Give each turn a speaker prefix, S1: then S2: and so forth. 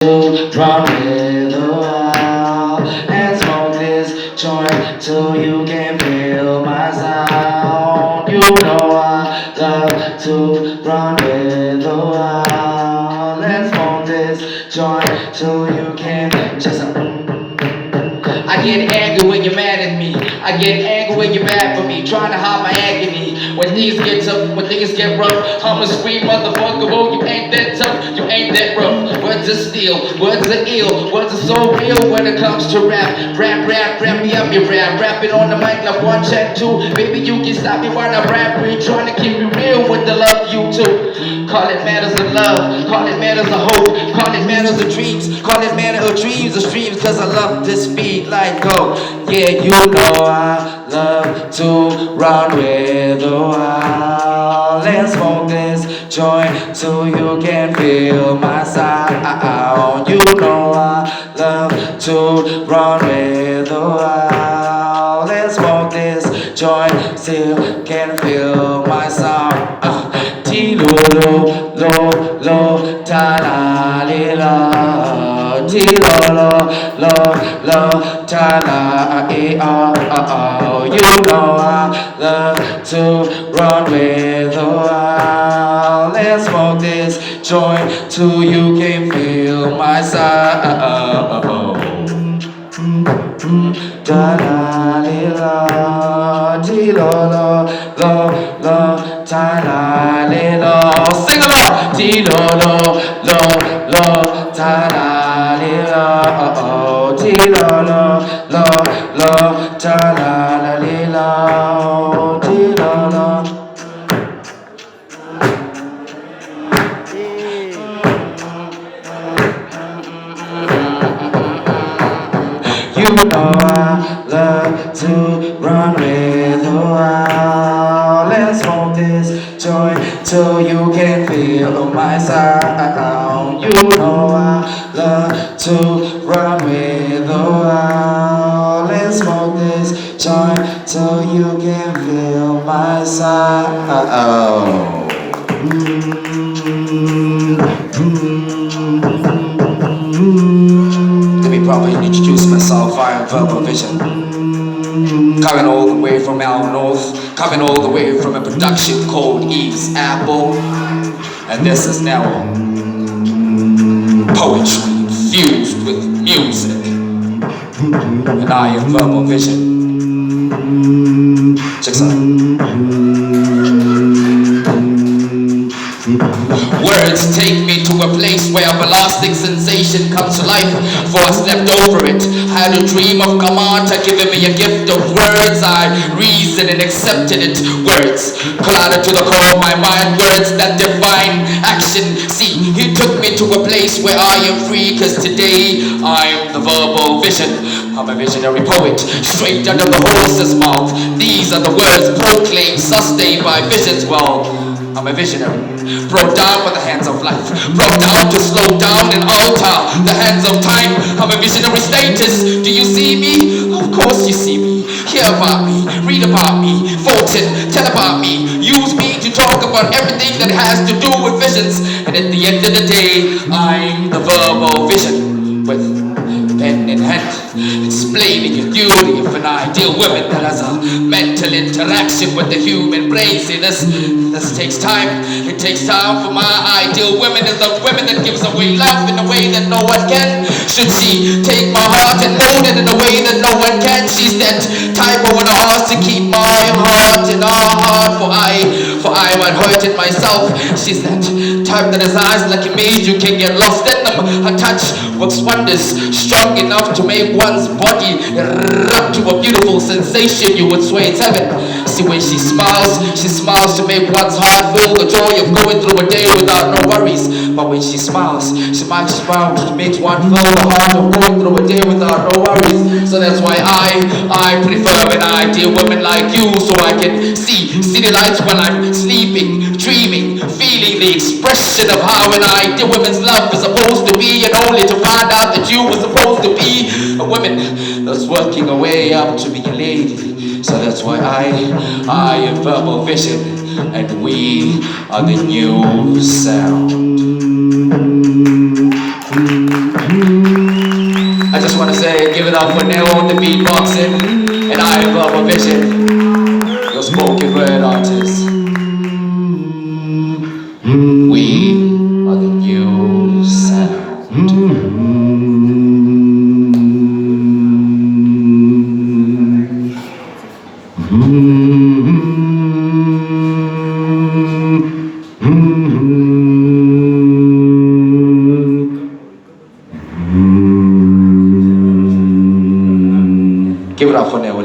S1: to run with the wild and smoke this joint till you can feel my sound. You know I love to run with the wild and smoke this joint till you can just. I get angry when you're mad at me. I get angry when you're bad for me. Trying to hide my agony. When things get tough, when things get rough, I'ma scream, motherfucker, oh, you ain't that tough, you ain't that rough. Words are steel, words are ill, words are so real when it comes to rap. Rap me up, you rap it on the mic like 1 check 2. Baby, you can stop me when I rap. We trying to keep it real with the love you too. Call it matters of love, call it matters of hope, call it matters of dreams, call it matter of dreams of streams, cause I love this beat like go. Yeah, you know I love to run with the wild and smoke this joint so you can feel my sound. You know I love to run with the wild and smoke this joint so you can feel my sound. Ti lo lo lo lo ta la li la. Ti lo lo ta la e oh. You know I love to run with the wild and smoke this joint till you can feel my sound. Da la li la, ti lo lo, ta la li lo. Sing along. Ti lo lo, ta la li lo. Ti lo lo, ta la li lo. Ti lo lo. You know I love to run with the wild and smoke this joint till you can feel my sound. You know I love to run with the wild and smoke this joint till you can feel my sound. Let me properly introduce myself. I am Verbal Vision, coming all the way from out north, coming all the way from a production called Eve's Apple, and this is now poetry fused with music, and I am Verbal Vision. Check this out. Words take me to a place where everlasting sensation comes to life, for I slept over it. I had a dream of Kamanta giving me a gift of words. I reasoned and accepted it. Words collided to the core of my mind, words that define action. See, he took me to a place where I am free, cause today I'm the Verbal Vision. I'm a visionary poet, straight under the horse's mouth. These are the words proclaimed, sustained by visions. Well, I'm a visionary, brought down by the hands of life, brought down to slow down and alter the hands of time. I'm a visionary status. Do you see me? Of course you see me. Hear about me, read about me, vote it, tell about me, use me to talk about everything that has to do with visions. And at the end of the day, I'm the Verbal Vision, with pen in hand, explaining the beauty of an ideal woman that has a mental interaction with the human brain. See, this takes time. It takes time for my ideal woman is a woman that gives away love in a way that no one can. Should she take my heart and mold it in a way that no one can? She's that type of one of hearts to keep my heart in our heart, for I might hurt it myself. She's that type that has eyes like a maze, you can get lost in them. Her touch works wonders, strong enough to make one's body erupt to a beautiful sensation. You would swear it's heaven. See, when she smiles to make one's heart feel the joy of going through a day without no worries. But when she smiles, she might smile, which makes one feel the heart of going through a day without no worries. So that's why I prefer an ideal woman like you, so I can see the lights when I'm sleeping, dreaming, feeling the expression of how an ideal woman's love is supposed to be, and only to find out that you were supposed to be a woman that's working her way up to be a lady. So that's why I am Verbal Vision, and we are the new sound. I just want to say, give it up for Neo on the beatboxing, and I love a vision, your spoken word artist. We are the new sound. Give it up for Neo.